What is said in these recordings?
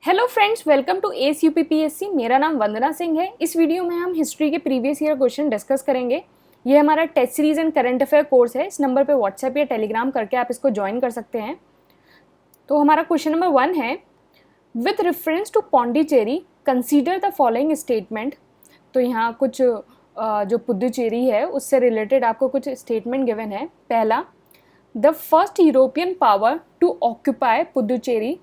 Hello friends, welcome to S UPPSC. मेरा नाम वंदना सिंह है। इस वीडियो में हम हिस्ट्री के प्रीवियस ईयर क्वेश्चन डिस्कस करेंगे। ये हमारा test series and current affair course है। इस नंबर पे व्हाट्सएप या टेलीग्राम करके आप इसको ज्वाइन कर सकते हैं। तो हमारा क्वेश्चन नंबर 1 है, with reference to Pondicherry consider the following statement. तो यहाँ कुछ जो पुदुचेरी है उससे रिलेटेड आपको कुछ स्टेटमेंट गिवन है। पहला, the first European power to occupy Puducherry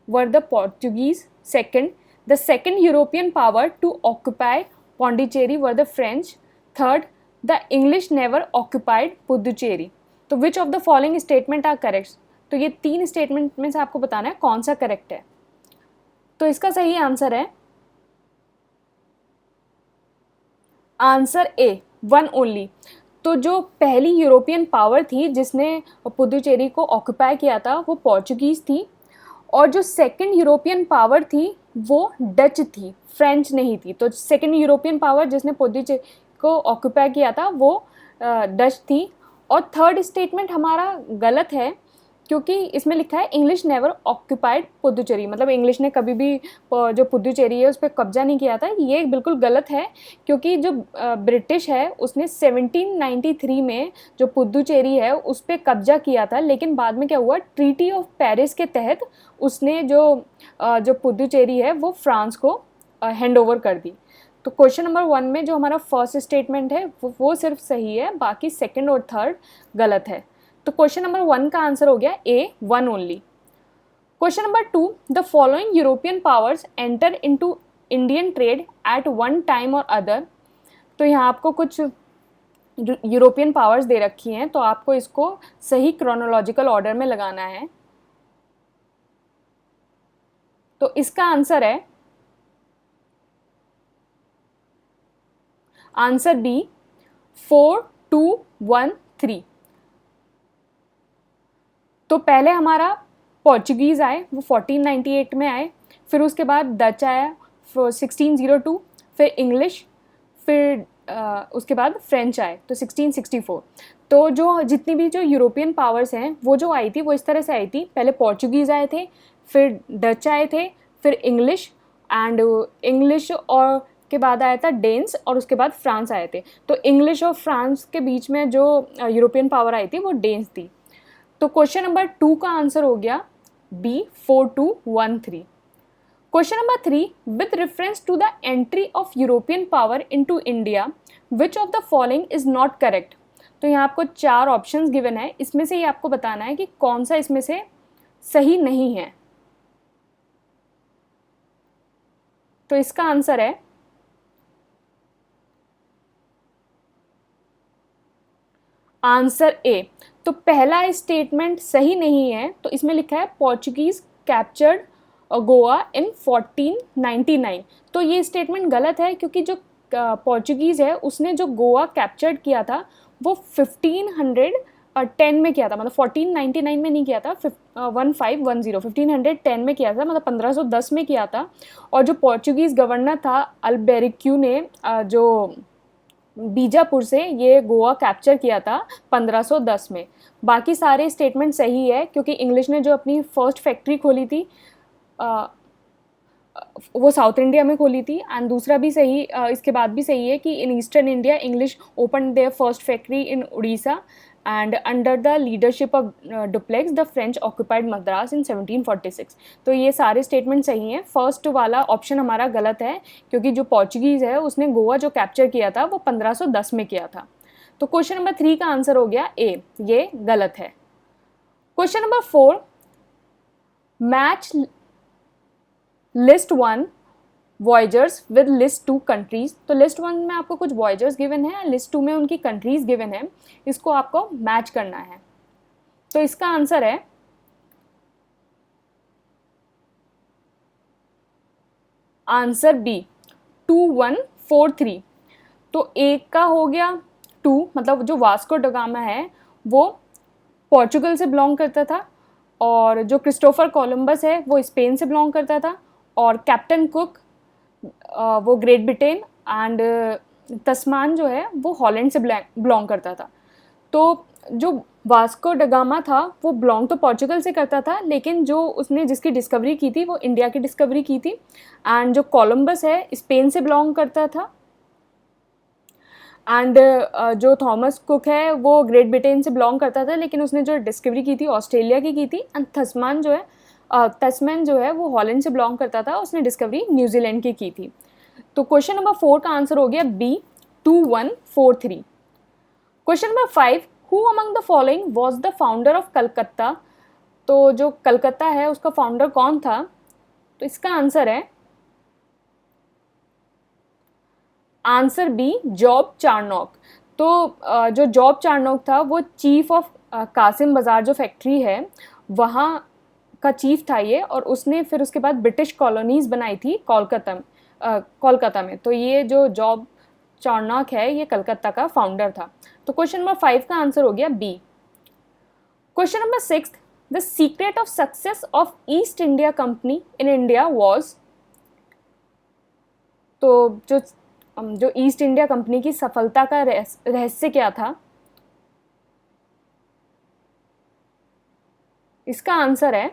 were the Portuguese. Second, the second European power to occupy Pondicherry were the French. Third, the English never occupied Puducherry. तो which of the following statement are correct? तो ये 3 statement में से आपको बताना है कौन सा करेक्ट है। तो इसका सही आंसर है आंसर ए, वन ओनली। तो जो पहली यूरोपियन पावर थी जिसने पुदुचेरी को ऑक्यूपाई किया था वो पोर्चुगीज़ थी, और जो सेकंड यूरोपियन पावर थी वो डच थी, फ्रेंच नहीं थी। तो सेकंड यूरोपियन पावर जिसने पुदुचेरी को ऑक्यूपाई किया था वो डच थी। और थर्ड स्टेटमेंट हमारा गलत है क्योंकि इसमें लिखा है इंग्लिश नेवर ऑक्यूपाइड पुदुचेरी, मतलब इंग्लिश ने कभी भी जो पुदुचेरी है उस पर कब्जा नहीं किया था। ये बिल्कुल गलत है क्योंकि जो ब्रिटिश है उसने 1793 में जो पुदुचेरी है उस पर कब्जा किया था, लेकिन बाद में क्या हुआ, ट्रीटी ऑफ पेरिस के तहत उसने जो पुदुचेरी है वो फ्रांस को हैंड ओवर कर दी। तो क्वेश्चन नंबर 1 में जो हमारा फर्स्ट स्टेटमेंट है वो सिर्फ सही है, बाकी सेकंड और थर्ड गलत है। तो क्वेश्चन नंबर 1 का आंसर हो गया A, one only. Question number 2, the following European powers enter into Indian trade at one time or other. तो यहाँ आपको कुछ यूरोपियन पावर्स दे रखी हैं, तो आपको इसको सही क्रोनोलॉजिकल ऑर्डर में लगाना है। तो इसका आंसर है आंसर बी, 4, 2, 1, 3। तो पहले हमारा पोर्चुगीज़ आए, वो 1498 में आए, फिर उसके बाद डच आया 1602, फिर इंग्लिश, फिर उसके बाद फ्रेंच आए तो 1664। तो जो जितनी भी जो यूरोपियन पावर्स हैं वो जो आई थी वो इस तरह से आई थी, पहले पोर्चुगीज़ आए थे, फिर डच आए थे, फिर इंग्लिश और के बाद आया था डेन्स, और उसके बाद फ्रांस आए थे। तो इंग्लिश और फ्रांस के बीच में जो यूरोपियन पावर आई थी वो डेन्स थी। तो क्वेश्चन नंबर 2 का आंसर हो गया B, 4, 2, 1, 3। Question number 3, with reference to the entry of European power into India which of the following is not correct. तो यहाँ आपको 4 ऑप्शंस गिवन है, इसमें से ही आपको बताना है कि कौन सा इसमें से सही नहीं है। तो इसका आंसर है आंसर ए। तो पहला स्टेटमेंट सही नहीं है, तो इसमें लिखा है पोर्चुगीज कैप्चर्ड गोवा इन 1499। तो ये स्टेटमेंट गलत है क्योंकि जो पोर्चुगीज़ है उसने जो गोवा कैप्चर्ड किया था वो 1510 में किया था, मतलब 1499 में नहीं किया था, 1510 में किया था, मतलब 1510 में किया था। और जो पोर्चुगीज़ गवर्नर था अल्बेरिक्यू ने जो बीजापुर से ये गोवा कैप्चर किया था 1510 में। बाकी सारे स्टेटमेंट सही है क्योंकि इंग्लिश ने जो अपनी फर्स्ट फैक्ट्री खोली थी वो साउथ इंडिया में खोली थी। एंड दूसरा भी सही, इसके बाद भी सही है कि in eastern India English open their first factory in Orissa, and under the leadership of Dupleix the French occupied Madras in 1746। तो ये सारे स्टेटमेंट सही हैं। फर्स्ट वाला ऑप्शन हमारा गलत है क्योंकि जो पोर्चुगीज़ है उसने गोवा जो कैप्चर किया था वो 1510 में किया था। तो क्वेश्चन नंबर 3 का आंसर हो गया ए, ये गलत है। Question number 4, match list 1 voyagers with list 2 countries. तो लिस्ट 1 में आपको कुछ वॉयजर्स गिवन है, लिस्ट 2 में उनकी कंट्रीज गिवन है, इसको आपको मैच करना है। तो इसका आंसर है आंसर बी, 2, 1, 4, 3। तो एक का हो गया 2, मतलब जो वास्को ड गामा है वो पोर्चुगल से बिलोंग करता था, और जो क्रिस्टोफर कोलंबस है वो स्पेन से बिलोंग करता था, और कैप्टन कुक वो ग्रेट ब्रिटेन, एंड तस्मान जो है वो हॉलैंड से बिलोंग करता था। तो जो वास्को ड गामा था वो बिलोंग तो पोर्चुगल से करता था, लेकिन जो उसने जिसकी डिस्कवरी की थी वो इंडिया की डिस्कवरी की थी। एंड जो कोलंबस है स्पेन से बिलोंग करता था। एंड जो थॉमस कुक है वो ग्रेट ब्रिटेन से बिलोंग करता था, लेकिन उसने जो डिस्कवरी की थी ऑस्ट्रेलिया की थी। एंड तस्मैन जो है वो हॉलैंड से बिलोंग करता था, उसने डिस्कवरी न्यूजीलैंड की थी। तो क्वेश्चन नंबर 4 का आंसर हो गया B, 2143। Question number 5, who among the following was the founder of Calcutta. तो जो कलकत्ता है उसका फाउंडर कौन था? तो इसका आंसर है आंसर बी, जॉब चार्नोक। तो जो जॉब चार्नोक था वो चीफ ऑफ कासिम बाज़ार जो फैक्ट्री है वहाँ का चीफ था ये, और उसने फिर उसके बाद ब्रिटिश कॉलोनीज़ बनाई थी कोलकाता में। तो ये जो जॉब चार्नोक है ये कलकत्ता का फाउंडर था। तो क्वेश्चन नंबर 5 का आंसर हो गया B. Question number 6, the secret of success of East India Company in India was. तो जो ईस्ट इंडिया कंपनी की सफलता का रहस्य क्या था? इसका आंसर है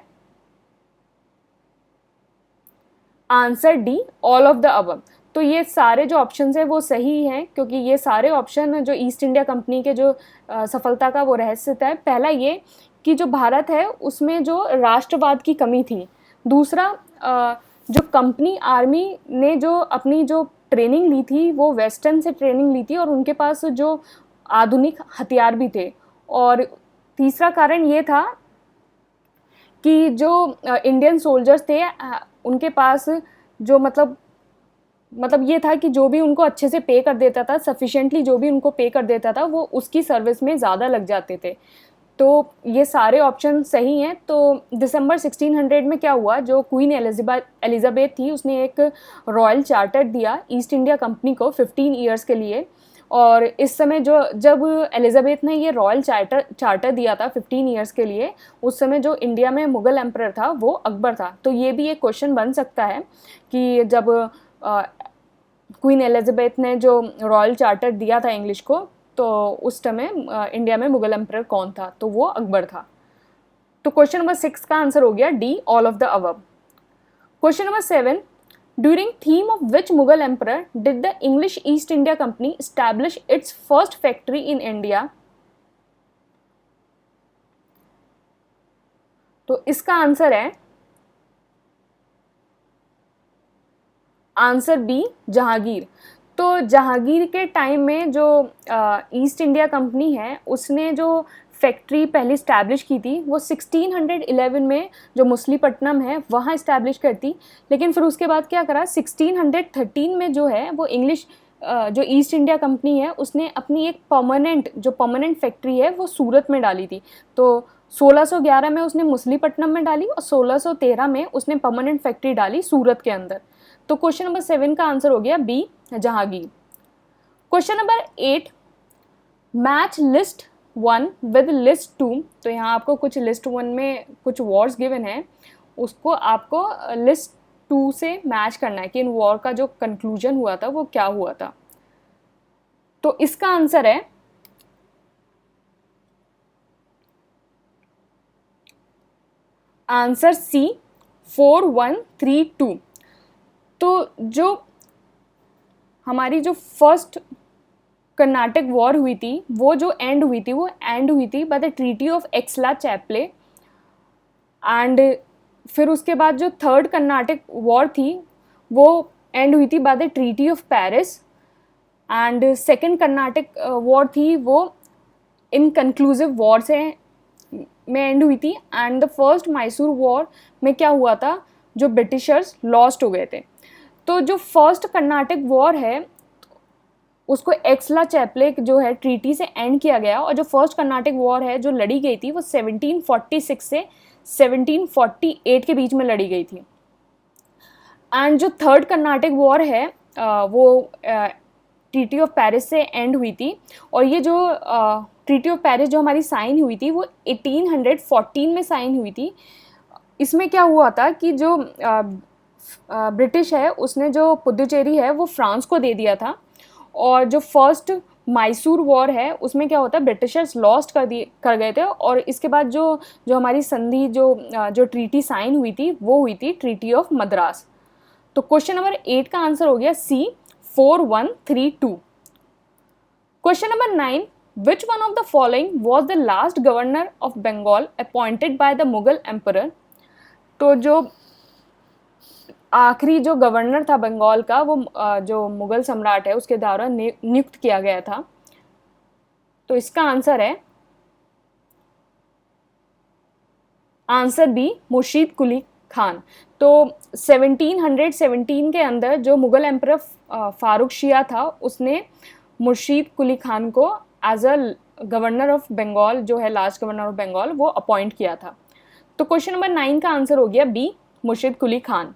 answer D, all of the above. तो ये सारे जो ऑप्शन है वो सही हैं, क्योंकि ये सारे ऑप्शन जो ईस्ट इंडिया कंपनी के जो सफलता का वो रहस्य था। पहला ये कि जो भारत है उसमें जो राष्ट्रवाद की कमी थी। दूसरा, जो कंपनी आर्मी ने जो अपनी जो ट्रेनिंग ली थी वो वेस्टर्न से ट्रेनिंग ली थी, और उनके पास जो आधुनिक हथियार भी थे। और तीसरा कारण ये था कि जो इंडियन सोल्जर्स थे उनके पास जो मतलब ये था कि जो भी उनको अच्छे से पे कर देता था, सफिशिएंटली जो भी उनको पे कर देता था वो उसकी सर्विस में ज़्यादा लग जाते थे। तो ये सारे ऑप्शन सही हैं। तो दिसंबर 1600 में क्या हुआ, जो क्वीन एलिजाबेथ थी उसने एक रॉयल चार्टर दिया ईस्ट इंडिया कंपनी को 15 ईयर्स के लिए। और इस समय जब एलिजाबेथ ने ये रॉयल चार्टर दिया था 15 ईयर्स के लिए, उस समय जो इंडिया में मुग़ल एम्परर था वो अकबर था। तो ये भी एक क्वेश्चन बन सकता है कि जब क्वीन एलिजाबेथ ने जो रॉयल चार्टर दिया था इंग्लिश को, तो उस समय इंडिया में मुग़ल एम्परर कौन था? तो वो अकबर था। तो क्वेश्चन नंबर 6 का आंसर हो गया D, all of the above. Question number 7, during theme of which Mughal emperor did the English east India company establish it's first factory in India. तो इसका आंसर है आंसर बी, जहांगीर। तो जहांगीर के टाइम में जो ईस्ट इंडिया कंपनी है उसने जो फैक्ट्री पहले इस्टेब्लिश की थी वो 1611 में जो मछलीपट्टनम है वहाँ इस्टेब्लिश करती। लेकिन फिर उसके बाद क्या करा, 1613 में जो है वो इंग्लिश जो ईस्ट इंडिया कंपनी है उसने अपनी एक परमानेंट फैक्ट्री है वो सूरत में डाली थी। तो 1611 में उसने मछलीपट्टनम में डाली और 1613 में उसने परमानेंट फैक्ट्री डाली सूरत के अंदर। तो क्वेश्चन नंबर 7 का आंसर हो गया B, Jahangir. Question number 8, match list 1 with list 2। तो यहाँ आपको कुछ लिस्ट 1 में कुछ वॉर्स गिवन है, उसको आपको लिस्ट 2 से मैच करना है कि इन वॉर का जो कंक्लूजन हुआ था वो क्या हुआ था। तो इसका आंसर है आंसर सी, 4132। तो जो हमारी जो फर्स्ट कर्नाटक वॉर हुई थी वो एंड हुई थी by the treaty of Aix-la-Chapelle. And फिर उसके बाद जो थर्ड कर्नाटक वॉर थी वो एंड हुई थी by the treaty of Paris. And second Karnataka war थी वो इनकन्क्लूसिव वॉर से में एंड हुई थी। And the first Mysore war में क्या हुआ था, जो ब्रिटिशर्स लॉस्ट हो गए थे। तो जो फर्स्ट कर्नाटक वॉर है उसको एक्सला-चैपले जो है ट्रीटी से एंड किया गया, और जो फर्स्ट कर्नाटक वॉर है जो लड़ी गई थी वो 1746 से 1748 के बीच में लड़ी गई थी। एंड जो थर्ड कर्नाटक वॉर है वो ट्रीटी ऑफ पेरिस से एंड हुई थी। और ये जो ट्रीटी ऑफ पेरिस जो हमारी साइन हुई थी वो 1814 में साइन हुई थी। इसमें क्या हुआ था कि जो ब्रिटिश है उसने जो पुदुचेरी है वो फ्रांस को दे दिया था, और जो फर्स्ट मैसूर वॉर है उसमें क्या होता है, ब्रिटिशर्स लॉस्ट कर गए थे, और इसके बाद जो जो हमारी संधि जो ट्रीटी साइन हुई थी वो हुई थी ट्रीटी ऑफ मद्रास। तो क्वेश्चन नंबर 8 का आंसर हो गया C, 4132। Question number 9, which one of the following was the last governor of Bengal appointed by the Mughal emperor. तो जो आखिरी जो गवर्नर था बंगाल का वो जो मुगल सम्राट है उसके द्वारा नियुक्त किया गया था। तो इसका आंसर है आंसर बी, मुर्शीद कुली खान। तो 1717 के अंदर जो मुगल एम्परर फारूक शिया था उसने मुर्शीद कुली खान को as a governor of Bengal, जो है लास्ट गवर्नर ऑफ बंगाल, वो अपॉइंट किया था। तो क्वेश्चन नंबर 9 का आंसर हो गया B, Murshid Quli Khan.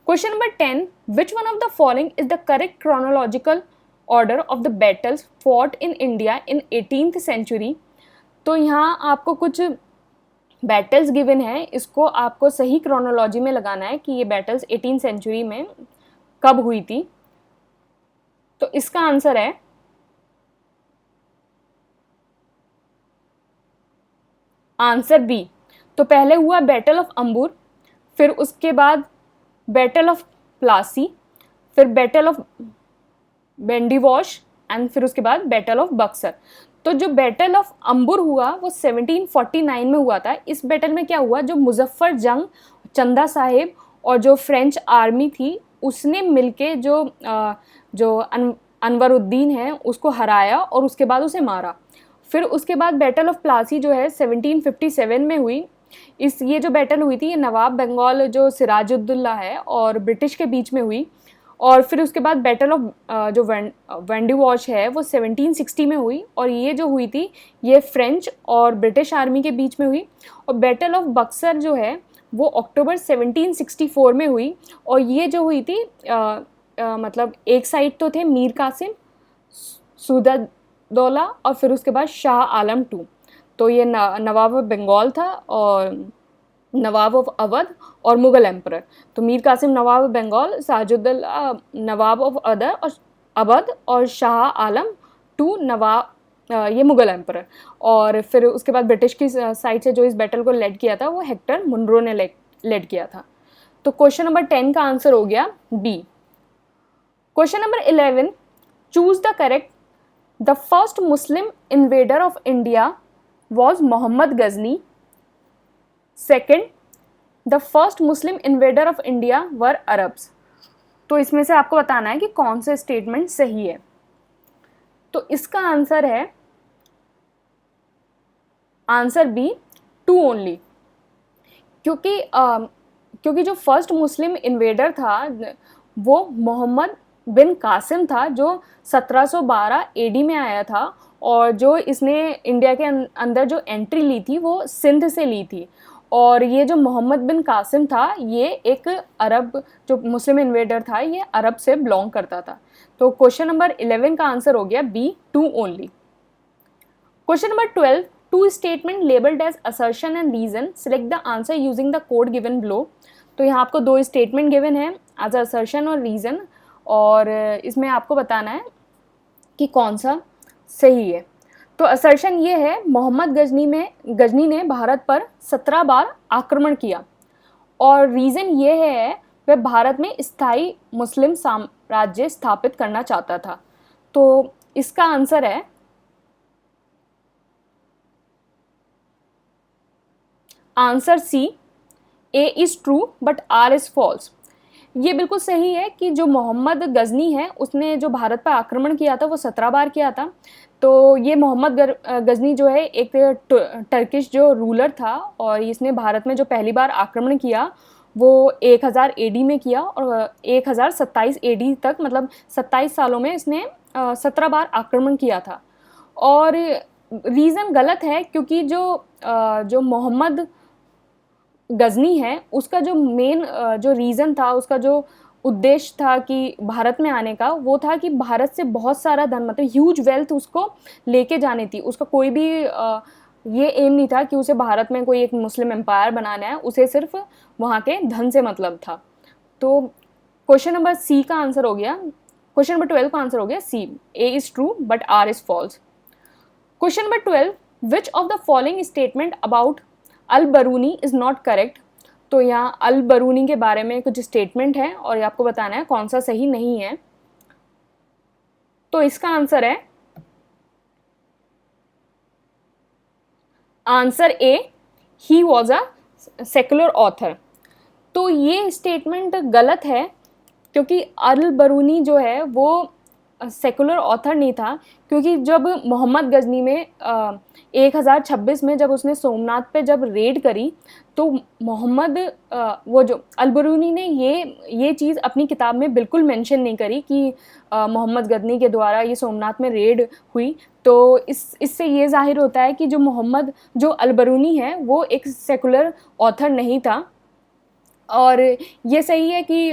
Question number 10, which one of the following is the correct chronological order of the battles fought in India in 18th century? तो यहाँ आपको कुछ बैटल्स गिवन है, इसको आपको सही क्रोनोलॉजी में लगाना है कि ये बैटल्स 18th सेंचुरी में कब हुई थी। तो इसका आंसर है आंसर बी। तो पहले हुआ बैटल ऑफ अंबुर, फिर उसके बाद बैटल ऑफ प्लासी, फिर बैटल ऑफ बेंडीवॉश एंड फिर उसके बाद बैटल ऑफ बक्सर। तो जो बैटल ऑफ अंबुर हुआ वो 1749 में हुआ था। इस बैटल में क्या हुआ, जो मुजफ्फर जंग, चंदा साहिब और जो फ्रेंच आर्मी थी उसने मिलके जो अनवरुद्दीन है उसको हराया और उसके बाद उसे मारा। फिर उसके बाद बैटल ऑफ प्लासी जो है 1757 में हुई। ये जो बैटल हुई थी ये नवाब बंगाल जो सिराजुद्दौला है और ब्रिटिश के बीच में हुई। और फिर उसके बाद बैटल ऑफ जो वेंडीवॉश है वो 1760 में हुई, और ये जो हुई थी ये फ्रेंच और ब्रिटिश आर्मी के बीच में हुई। और बैटल ऑफ बक्सर जो है वो अक्टूबर 1764 में हुई, और ये जो हुई थी मतलब एक साइड तो थे मीर कासिम, सूदौला और फिर उसके बाद शाह आलम टू। तो ये नवाब ऑफ बंगाल था और नवाब ऑफ अवध और मुगल एम्परर। तो मीर कासिम नवाब ऑफ बंगाल, साजुद्दौला नवाब ऑफ अवध और शाह आलम टू नवाब ये मुगल एम्परर। और फिर उसके बाद ब्रिटिश की साइड से जो इस बैटल को लेड किया था वो हेक्टर मुनरो ने लेड किया था। तो क्वेश्चन नंबर 10 का आंसर हो गया B. Question number 11, choose the correct. The first Muslim invader of India was Muhammad Ghazni. Second, the first Muslim invader of India were Arabs. तो इसमें से आपको बताना है कि कौन सा स्टेटमेंट सही है। तो इसका आंसर है आंसर बी, 2 ओनली। क्योंकि जो फर्स्ट मुस्लिम इन्वेडर था वो मोहम्मद बिन कासिम था जो 1712 एडी में आया था, और जो इसने इंडिया के अंदर जो एंट्री ली थी वो सिंध से ली थी। और ये जो मोहम्मद बिन कासिम था ये एक अरब जो मुस्लिम इन्वेडर था ये अरब से बिलोंग करता था। तो क्वेश्चन नंबर 11 का आंसर हो गया B, 2 only. Question number 12, two statement labelled as assertion and reason, select the answer using the code given below. तो यहाँ आपको 2 स्टेटमेंट गिवन है एज असर्शन और रीजन, और इसमें आपको बताना है कि कौन सा सही है। तो असर्शन ये है, मोहम्मद गजनी ने भारत पर 17 बार आक्रमण किया, और रीज़न ये है वह भारत में स्थायी मुस्लिम साम्राज्य स्थापित करना चाहता था। तो इसका आंसर है answer C, A is true but R is false. ये बिल्कुल सही है कि जो मोहम्मद गजनी है उसने जो भारत पर आक्रमण किया था वो 17 बार किया था। तो ये मोहम्मद गजनी जो है एक टर्किश जो रूलर था, और इसने भारत में जो पहली बार आक्रमण किया वो 1000 एडी में किया, और 1027 एडी तक मतलब 27 सालों में इसने 17 बार आक्रमण किया था। और रीज़न गलत है क्योंकि जो मोहम्मद गजनी है उसका जो मेन जो रीज़न था, उसका जो उद्देश्य था कि भारत में आने का, वो था कि भारत से बहुत सारा धन मतलब ह्यूज वेल्थ उसको लेके जानी थी। उसका कोई भी ये एम नहीं था कि उसे भारत में कोई एक मुस्लिम एम्पायर बनाना है, उसे सिर्फ वहाँ के धन से मतलब था। तो क्वेश्चन नंबर सी का आंसर हो गया क्वेश्चन नंबर 12 का आंसर हो गया C, A is true but R is false. Question number 12, which of the following statement about Al Biruni is not correct. तो यहाँ अल बरूनी के बारे में कुछ स्टेटमेंट है और ये आपको बताना है कौन सा सही नहीं है। तो इसका आंसर है answer A, he was a secular author. तो ये स्टेटमेंट गलत है क्योंकि अल बरूनी जो है वो सेकुलर ऑथर नहीं था, क्योंकि जब मोहम्मद गजनी में 1026 में जब उसने सोमनाथ पे जब रेड करी तो मोहम्मद वो जो अल बरूनी ने ये चीज़ अपनी किताब में बिल्कुल मेंशन नहीं करी कि मोहम्मद गजनी के द्वारा ये सोमनाथ में रेड हुई। तो इससे ये जाहिर होता है कि जो अल बरूनी है वो एक सेकुलर ऑथर नहीं था। और ये सही है कि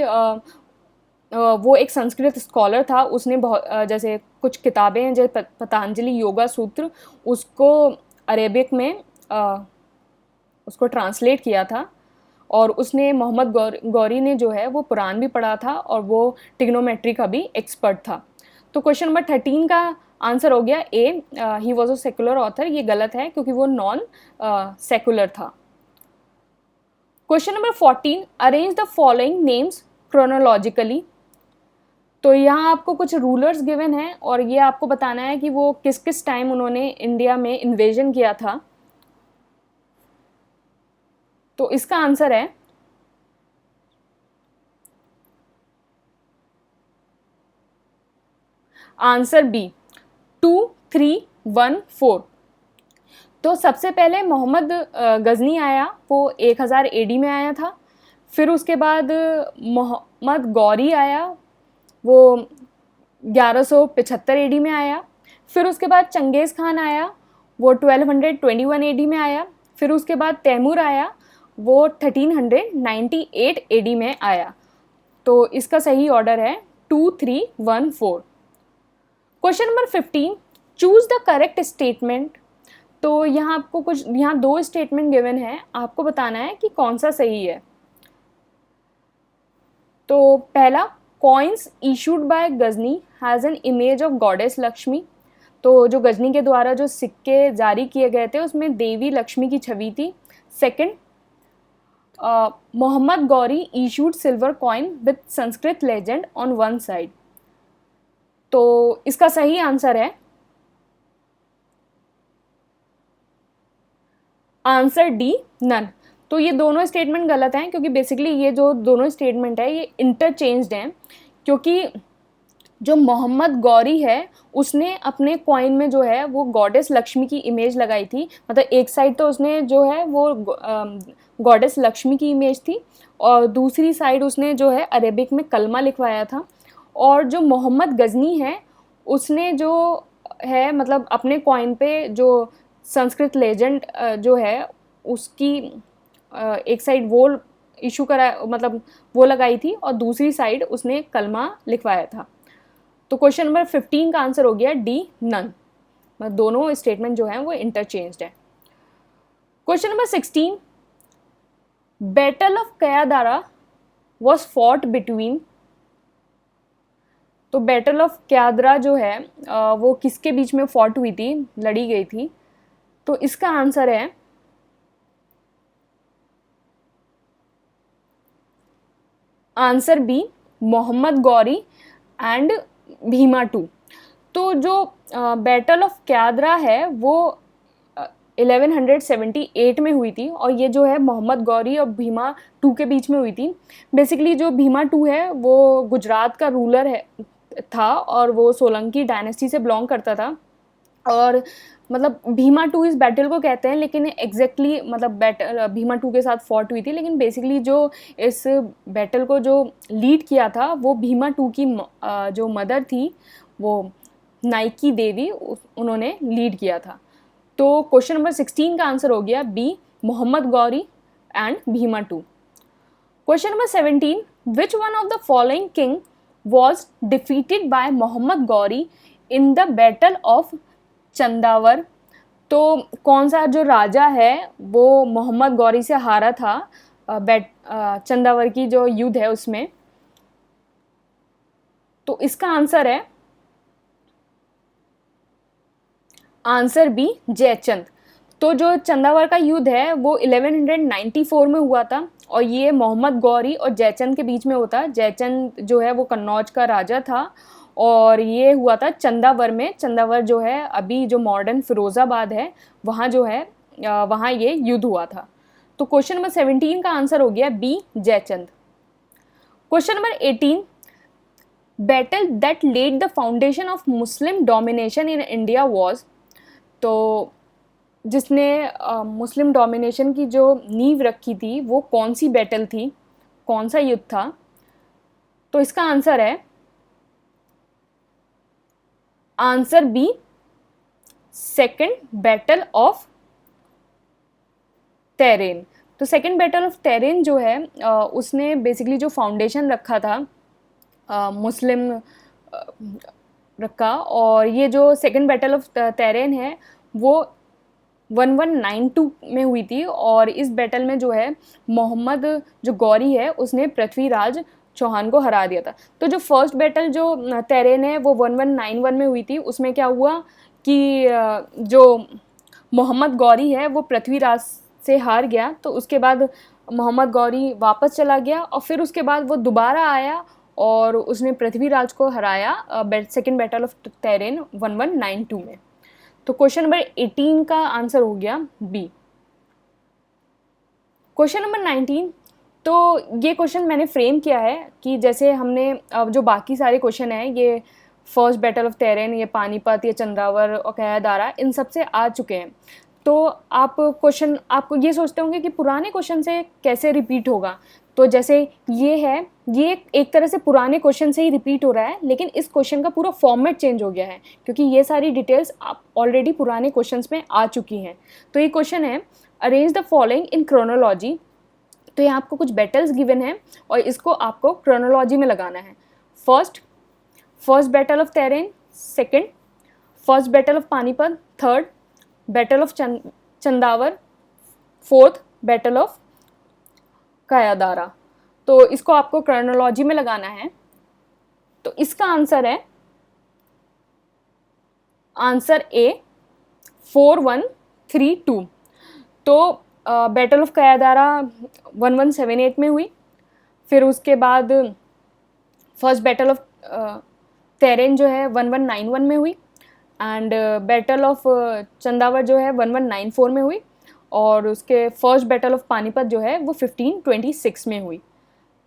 वो एक संस्कृत स्कॉलर था, उसने बहुत जैसे कुछ किताबें हैं जैसे पतंजलि योगा सूत्र, उसको अरेबिक में उसको ट्रांसलेट किया था। और उसने मोहम्मद गौरी ने जो है वो कुरान भी पढ़ा था और वो ट्रिग्नोमेट्री का भी एक्सपर्ट था। तो क्वेश्चन नंबर 13 का आंसर हो गया A, he was a secular author. ये गलत है क्योंकि वो नॉन सेकुलर था। Question number 14, arrange the following names chronologically. तो यहाँ आपको कुछ रूलर्स गिवन हैं और ये आपको बताना है कि वो किस किस टाइम उन्होंने इंडिया में इन्वेजन किया था। तो इसका आंसर है आंसर बी, 2314। तो सबसे पहले मोहम्मद गजनी आया, वो 1000 एडी में आया था। फिर उसके बाद मोहम्मद गौरी आया, वो 1175 एडी में आया। फिर उसके बाद चंगेज़ खान आया, वो 1221 एडी में आया। फिर उसके बाद तैमूर आया, वो 1398 एडी में आया। तो इसका सही ऑर्डर है 2314। Question number 15, choose the correct statement. तो यहाँ दो स्टेटमेंट गिवन है, आपको बताना है कि कौन सा सही है। तो पहला, coins issued by Ghazni has an image of goddess Lakshmi. तो जो गजनी के द्वारा जो सिक्के जारी किए गए थे उसमें देवी लक्ष्मी की छवि थी। Second, Mohammad Ghori issued silver coin with Sanskrit legend on one side. तो इसका सही आंसर है आंसर डी, नन। तो ये दोनों स्टेटमेंट गलत हैं क्योंकि बेसिकली ये जो दोनों स्टेटमेंट है ये इंटरचेंज्ड हैं, क्योंकि जो मोहम्मद गौरी है उसने अपने कॉइन में जो है वो गॉडेस लक्ष्मी की इमेज लगाई थी। मतलब एक साइड तो उसने जो है वो गॉडेस लक्ष्मी की इमेज थी और दूसरी साइड उसने जो है अरेबिक में कलमा लिखवाया था। और जो मोहम्मद गजनी है उसने जो है मतलब अपने कॉइन पे जो संस्कृत लेजेंड जो है उसकी एक साइड वो इशू करा मतलब वो लगाई थी और दूसरी साइड उसने कलमा लिखवाया था। तो क्वेश्चन नंबर 15 का आंसर हो गया डी, नन। मतलब दोनों स्टेटमेंट जो हैं वो इंटरचेंज्ड है। Question number 16, battle of Kayadara was fought between. तो बैटल ऑफ कयादरा जो है वो किसके बीच में फॉट हुई थी, लड़ी गई थी। तो इसका आंसर है answer B, Mohammad Ghori and Bhima two. तो जो बैटल ऑफ कयादरा है वो 1178 में हुई थी और ये जो है मोहम्मद गौरी और भीमा टू के बीच में हुई थी। बेसिकली जो भीमा टू है वो गुजरात का रूलर है था और वो सोलंकी डायनेस्टी से बिलोंग करता था। और मतलब भीमा टू इस बैटल को कहते हैं, लेकिन एग्जैक्टली मतलब बैटल भीमा टू के साथ फॉट हुई थी, लेकिन बेसिकली जो इस बैटल को जो लीड किया था वो भीमा टू की जो मदर थी वो नाइकी देवी, उन्होंने लीड किया था। तो क्वेश्चन नंबर 16 का आंसर हो गया B, Mohammad Ghori and Bhima two. Question number 17, which one of the following king was defeated by Mohammad Ghori in the battle of Chandawar. तो कौन सा जो राजा है वो मोहम्मद गौरी से हारा था चंदावर की जो युद्ध है उसमें। तो इसका आंसर है आंसर बी जयचंद। तो जो चंदावर का युद्ध है वो 1194 में हुआ था और ये मोहम्मद गौरी और जयचंद के बीच में होता है। जयचंद जो है वो कन्नौज का राजा था और ये हुआ था चंदावर में। चंदावर जो है अभी जो मॉडर्न फिरोज़ाबाद है वहाँ जो है वहाँ ये युद्ध हुआ था। तो क्वेश्चन नंबर 17 का आंसर हो गया B Jaichand. Question number 18, battle that led the foundation of Muslim domination in India was. तो जिसने मुस्लिम डोमिनेशन की जो नींव रखी थी वो कौन सी बैटल थी, कौन सा युद्ध था? तो इसका आंसर है answer B second battle of Tarain. तो सेकेंड बैटल ऑफ टेरेन जो है उसने बेसिकली जो फाउंडेशन रखा था मुस्लिम रखा, और ये जो सेकेंड बैटल ऑफ टेरेन है वो 1192 में हुई थी और इस बैटल में जो है मोहम्मद जो गौरी है उसने पृथ्वीराज चौहान को हरा दिया था। तो जो फर्स्ट बैटल जो टेरेन है वो 1191 में हुई थी। उसमें क्या हुआ कि जो मोहम्मद गौरी है वो पृथ्वीराज से हार गया, तो उसके बाद मोहम्मद गौरी वापस चला गया और फिर उसके बाद वो दोबारा आया और उसने पृथ्वीराज को हराया सेकेंड बैटल ऑफ टेरेन 1192 में। तो क्वेश्चन नंबर 18 का आंसर हो गया बी। क्वेश्चन नंबर 19, तो ये क्वेश्चन मैंने फ्रेम किया है कि जैसे हमने अब जो बाकी सारे क्वेश्चन हैं ये फर्स्ट बैटल ऑफ टेरेन, ये पानीपत, ये चंद्रावर और कयादारा, इन सब से आ चुके हैं। तो आप ये सोचते होंगे कि पुराने क्वेश्चन से कैसे रिपीट होगा। तो जैसे ये एक तरह से पुराने क्वेश्चन से ही रिपीट हो रहा है, लेकिन इस क्वेश्चन का पूरा फॉर्मेट चेंज हो गया है क्योंकि ये सारी डिटेल्स आप ऑलरेडी पुराने क्वेश्चंस में आ चुकी हैं। तो ये क्वेश्चन है arrange the following in chronology. तो ये आपको कुछ बैटल्स गिवन है और इसको आपको क्रोनोलॉजी में लगाना है। First battle of Tarain, second first battle of Panipat, third battle of Chandawar, fourth battle of Kayadara. तो इसको आपको क्रोनोलॉजी में लगाना है। तो इसका आंसर है आंसर ए 4132। तो बैटल ऑफ कयादारा 1178 में हुई, फिर उसके बाद फर्स्ट बैटल ऑफ टेरेन जो है 1191 में हुई एंड बैटल ऑफ चंदावर जो है 1194 में हुई और उसके फर्स्ट बैटल ऑफ पानीपत जो है वो 1526 में हुई।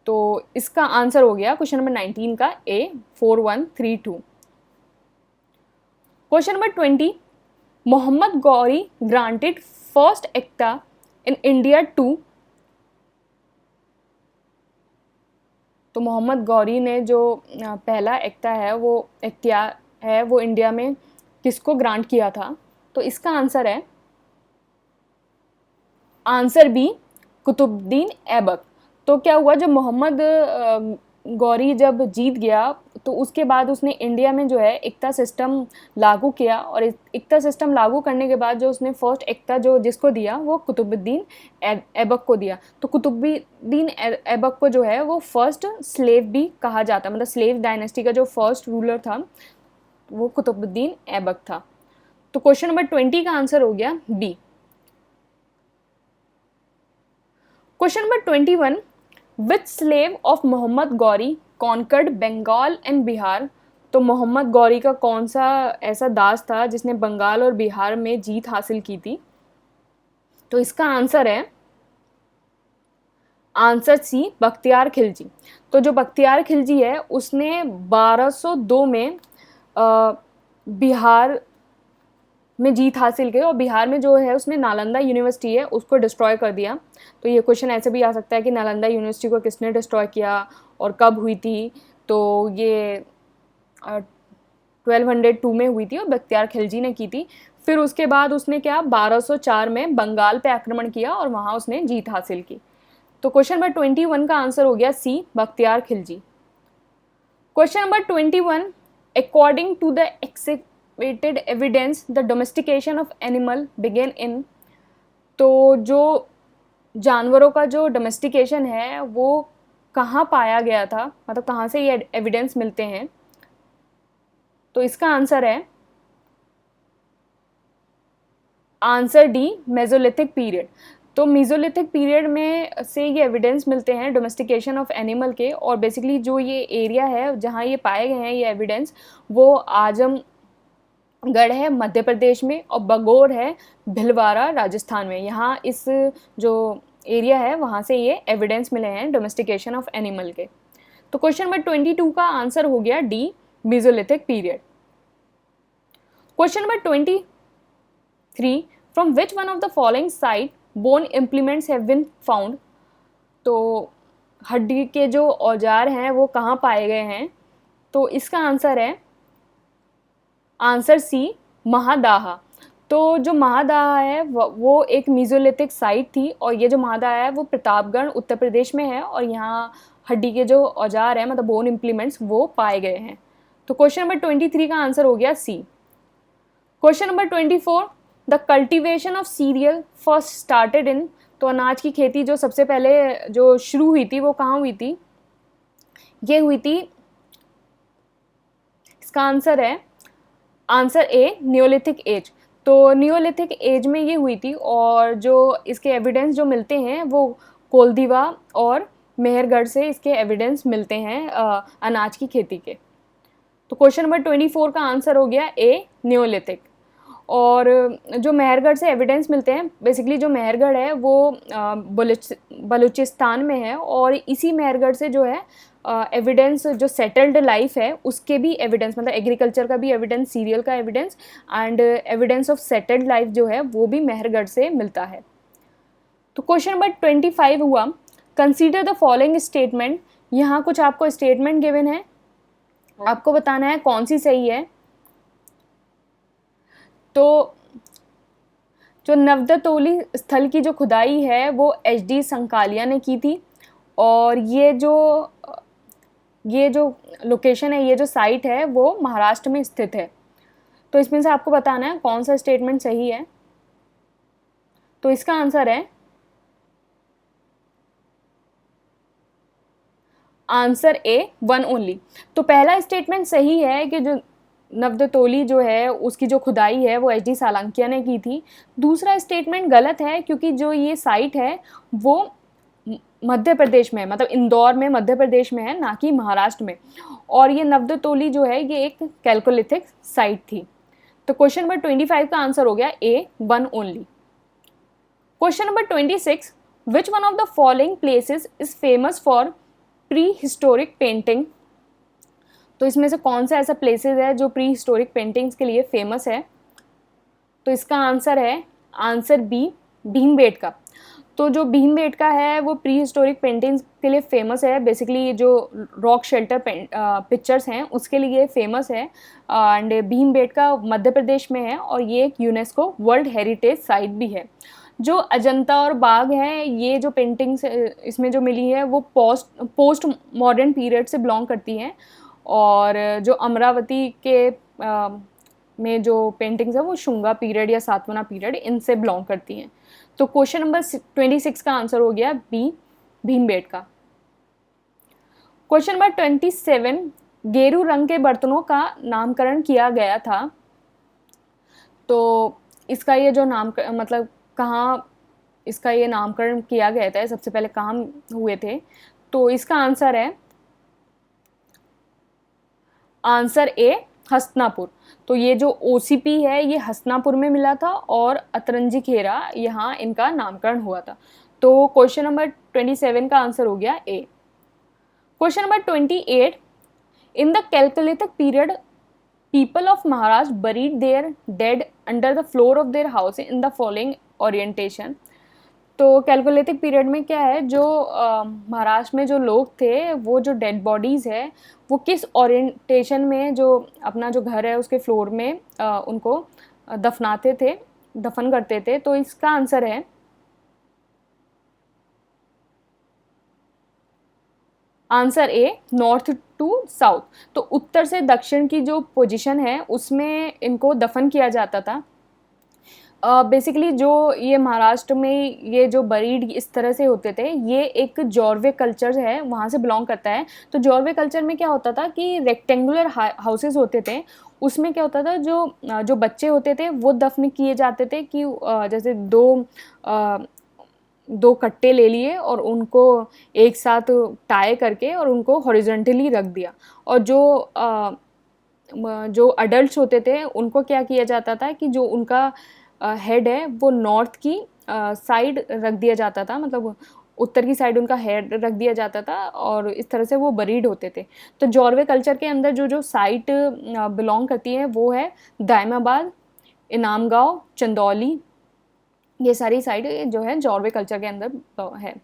तो इसका आंसर हो गया क्वेश्चन नंबर 19 का A 4132। Question number 20, Muhammad Ghori granted first एक्टा इन इंडिया टू। तो मोहम्मद गौरी ने जो पहला एक्टा है वो इख्तियार है वो इंडिया में किसको ग्रांट किया था? तो इसका आंसर है आंसर बी कुतुबुद्दीन ऐबक। तो क्या हुआ, जब मोहम्मद गौरी जब जीत गया तो उसके बाद उसने इंडिया में जो है इक्ता सिस्टम लागू किया और इक्ता सिस्टम लागू करने के बाद जो उसने फर्स्ट इक्ता जो जिसको दिया वो कुतुबुद्दीन ऐबक को दिया। तो कुतुबुद्दीन ऐबक को जो है वो फर्स्ट स्लेव भी कहा जाता है, मतलब स्लेव डायनेस्टी का जो फर्स्ट रूलर था वो कुतुबुद्दीन ऐबक था। तो क्वेश्चन नंबर 20 का आंसर हो गया B. Question number 21, which slave of Mohammad Ghori conquered Bengal and Bihar. तो मोहम्मद गौरी का कौन सा ऐसा दास था जिसने बंगाल और बिहार में जीत हासिल की थी? तो इसका आंसर है आंसर सी बख्तियार खिलजी। तो जो बख्तियार खिलजी है उसने 1202 में बिहार में जीत हासिल की और बिहार में जो है उसने नालंदा यूनिवर्सिटी है उसको डिस्ट्रॉय कर दिया। तो ये क्वेश्चन ऐसे भी आ सकता है कि नालंदा यूनिवर्सिटी को किसने डिस्ट्रॉय किया और कब हुई थी? तो ये 1202 में हुई थी और बख्तियार खिलजी ने की थी। फिर उसके बाद उसने क्या 1204 में बंगाल पे आक्रमण किया और वहाँ उसने जीत हासिल की। तो क्वेश्चन नंबर 21 का आंसर हो गया C Bakhtiyar Khilji. Question number 21, according to the accepted evidence the domestication of animal began in. तो जो जानवरों का जो डोमेस्टिकेशन है वो कहाँ पाया गया था, मतलब कहाँ से ये एविडेंस मिलते हैं? तो इसका आंसर है आंसर डी, मेसोलिथिक पीरियड। तो मेसोलिथिक पीरियड में से ये एविडेंस मिलते हैं डोमेस्टिकेशन ऑफ एनिमल के, और बेसिकली जो ये एरिया है जहाँ ये पाए गए हैं ये एविडेंस, वो आजमगढ़ है मध्य प्रदेश में, और बगौर है भिलवाड़ा राजस्थान में। यहाँ इस जो एरिया है वहाँ से ये एविडेंस मिले हैं डोमेस्टिकेशन ऑफ एनिमल के। तो क्वेश्चन नंबर 22 का आंसर हो गया D, Mesolithic period. Question number 23, from which one of the following site bone implements have been found. तो हड्डी के जो औजार हैं वो कहाँ पाए गए हैं, तो इसका आंसर है आंसर सी, महादाहा। तो जो महादाहा है वो एक मेसोलिथिक साइट थी, और ये जो महादाहा है वो प्रतापगढ़ उत्तर प्रदेश में है, और यहाँ हड्डी के जो औजार हैं मतलब बोन इम्प्लीमेंट्स वो पाए गए हैं। तो क्वेश्चन नंबर 23 का आंसर हो गया C. Question number 24, the cultivation of cereal first started in. तो अनाज की खेती जो सबसे पहले जो शुरू हुई थी वो कहाँ हुई थी, ये हुई थी, इसका आंसर है आंसर ए, नियोलिथिक एज। तो नियोलिथिक एज में ये हुई थी, और जो इसके एविडेंस जो मिलते हैं वो कोलदीवा और मेहरगढ़ से इसके एविडेंस मिलते हैं अनाज की खेती के। तो क्वेश्चन नंबर 24 का आंसर हो गया ए, नियोलिथिक। और जो मेहरगढ़ से एविडेंस मिलते हैं, बेसिकली जो मेहरगढ़ है वो बलूचिस्तान में है, और इसी मेहरगढ़ से जो है एविडेंस जो सेटल्ड लाइफ है उसके भी एविडेंस, मतलब एग्रीकल्चर का भी एविडेंस, सीरियल का evidence and evidence of settled life जो है वो भी मेहरगढ़ से मिलता है। तो क्वेश्चन नंबर 25 हुआ, कंसीडर द फॉलोइंग स्टेटमेंट। यहाँ कुछ आपको स्टेटमेंट गिवन है, आपको बताना है कौन सी सही है। तो जो नवदतोली स्थल की जो खुदाई है वो एच.डी. संकालिया ने की थी, और ये जो लोकेशन है, ये जो साइट है वो महाराष्ट्र में स्थित है। तो इसमें से आपको बताना है कौन सा स्टेटमेंट सही है। तो इसका आंसर है आंसर ए, वन ओनली। तो पहला स्टेटमेंट सही है कि जो नवदतोली जो है उसकी जो खुदाई है वो एच.डी. सालंकिया ने की थी। दूसरा स्टेटमेंट गलत है, क्योंकि जो ये साइट है वो मध्य प्रदेश में है, मतलब इंदौर में मध्य प्रदेश में है, ना कि महाराष्ट्र में। और ये नवदतोली जो है ये एक कैल्कोलिथिक साइट थी। तो क्वेश्चन नंबर 25 का आंसर हो गया A, one only. Question number 26, which one of the following places is famous for pre historic painting. तो इसमें से कौन सा ऐसा प्लेसेस है जो प्री हिस्टोरिक पेंटिंग्स के लिए फेमस है। तो इसका आंसर है आंसर बी, भीमबेटका। तो जो भीमबेटका है वो प्री हिस्टोरिक पेंटिंग्स के लिए फेमस है, बेसिकली जो रॉक शेल्टर पिक्चर्स हैं उसके लिए फेमस है। एंड भीमबेटका मध्य प्रदेश में है, और ये एक यूनेस्को वर्ल्ड हेरिटेज साइट भी है। जो अजंता और बाघ है, ये जो पेंटिंग्स इसमें जो मिली है वो पोस्ट मॉडर्न पीरियड से बिलोंग करती हैं, और जो अमरावती के में जो पेंटिंग्स है वो शुंगा पीरियड या सातवाहन पीरियड इनसे बिलोंग करती हैं। तो क्वेश्चन नंबर 26 का आंसर हो गया बी, भीमबेटका। क्वेश्चन नंबर 27, गेरू रंग के बर्तनों का नामकरण किया गया था। तो इसका ये जो नाम मतलब कहाँ इसका ये नामकरण किया गया था, सबसे पहले कहाँ हुए थे। तो इसका आंसर है आंसर ए, हस्तिनापुर। तो ये जो OCP है ये हस्तिनापुर में मिला था, और अतरंजी खेरा यहाँ इनका नामकरण हुआ था। तो क्वेश्चन नंबर 27 का आंसर हो गया A. Question number 28, in the chalcolithic period people of Maharashtra buried their dead under the floor of their house in the following orientation. तो कैलकुलेटिक पीरियड में क्या है, जो महाराष्ट्र में जो लोग थे वो जो डेड बॉडीज़ है वो किस ओरिएंटेशन में जो अपना जो घर है उसके फ्लोर में उनको दफनाते थे, दफन करते थे। तो इसका आंसर है answer A, north to south. तो उत्तर से दक्षिण की जो पोजीशन है उसमें इनको दफन किया जाता था। बेसिकली जो ये महाराष्ट्र में ये जो बरीड इस तरह से होते थे, ये एक जॉर्वे कल्चर है, वहाँ से बिलोंग करता है। तो जॉर्वे कल्चर में क्या होता था कि रेक्टेंगुलर हाउसेस होते थे, उसमें क्या होता था, जो बच्चे होते थे वो दफन किए जाते थे कि जैसे दो कट्टे ले लिए और उनको एक साथ टाई करके और उनको हॉरिजॉन्टली रख दिया। और जो अडल्ट्स होते थे उनको क्या किया जाता था कि जो उनका हेड है वो नॉर्थ की साइड रख दिया जाता था, मतलब उत्तर की साइड उनका हेड रख दिया जाता था और इस तरह से वो बरीड होते थे। तो जॉर्वे कल्चर के अंदर जो जो साइट बिलोंग करती है वो है दायमाबाद, इनामगांव, चंदौली, ये सारी साइड जो है जॉर्वे कल्चर के अंदर है।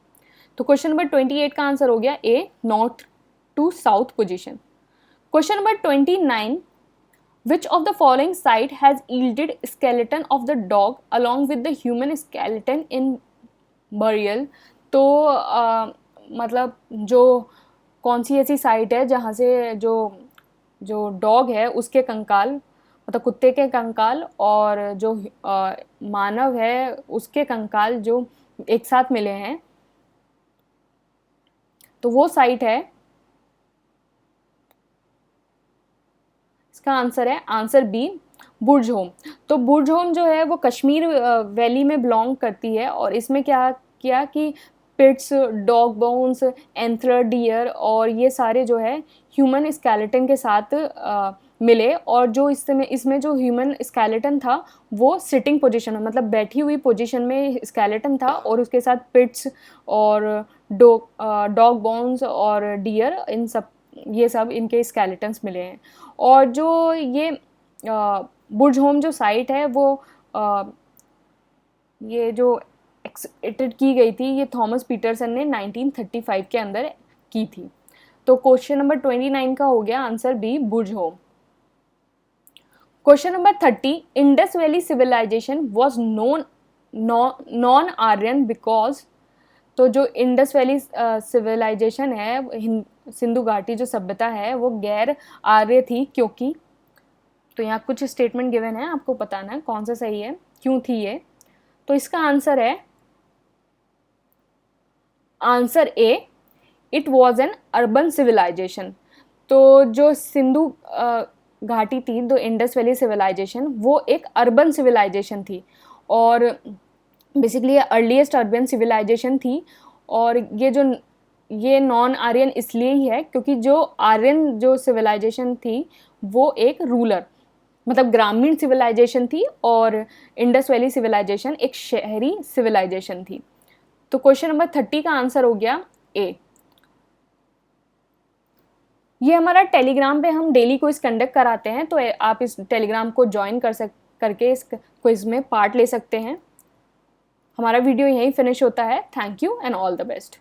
तो क्वेश्चन नंबर 28 का आंसर हो गया A, north to south position. Question number 29, which of the following site has yielded skeleton of the dog along with the human skeleton in burial? तो मतलब जो कौन सी ऐसी साइट है जहाँ से जो जो डॉग है उसके कंकाल, मतलब कुत्ते के कंकाल और जो मानव है उसके कंकाल जो एक साथ मिले हैं, तो वो साइट है, इसका आंसर है आंसर बी, बुर्ज होम। तो बुर्ज होम जो है वो कश्मीर वैली में बिलोंग करती है और इसमें क्या किया कि पिट्स, डॉग बोन्स, एंथलर डियर और ये सारे जो है ह्यूमन स्केलेटन के साथ मिले। और जो इसमें जो ह्यूमन स्केलेटन था वो सिटिंग पोजीशन में, मतलब बैठी हुई पोजीशन में स्केलेटन था और उसके साथ पिट्स और डॉग बोन्स और डियर, ये सब इनके स्केलेटन्स मिले हैं। और जो ये बुर्ज होम जो साइट है वो ये जो एक्सकेवेटेड की गई थी ये थॉमस पीटरसन ने 1935 के अंदर की थी। तो क्वेश्चन नंबर 29 का हो गया answer B, Burzahom. Question number 30, Indus valley civilisation was non Aryan because. तो जो इंडस वैली सिविलाइजेशन है, सिंधु घाटी जो सभ्यता है वो गैर आर्य थी क्योंकि। तो यहाँ कुछ स्टेटमेंट गिवन है, आपको बताना है कौन सा सही है, क्यों थी ये। तो इसका आंसर है answer A, it was an urban civilisation. तो जो सिंधु घाटी थी, जो इंडस वैली सिविलाइजेशन, वो एक अर्बन सिविलाइजेशन थी और बेसिकली अर्लीस्ट अर्बन सिविलाइजेशन थी। और ये नॉन आर्यन इसलिए ही है क्योंकि जो आर्यन जो सिविलाइजेशन थी वो एक रूलर, मतलब ग्रामीण सिविलाइजेशन थी और इंडस वैली सिविलाइजेशन एक शहरी सिविलाइजेशन थी। तो क्वेश्चन नंबर 30 का आंसर हो गया ए। ये हमारा टेलीग्राम पे हम डेली क्विज कंडक्ट कराते हैं, तो आप इस टेलीग्राम को ज्वाइन करके इस क्विज में पार्ट ले सकते हैं। हमारा वीडियो यहीं फिनिश होता है। Thank you and all the best.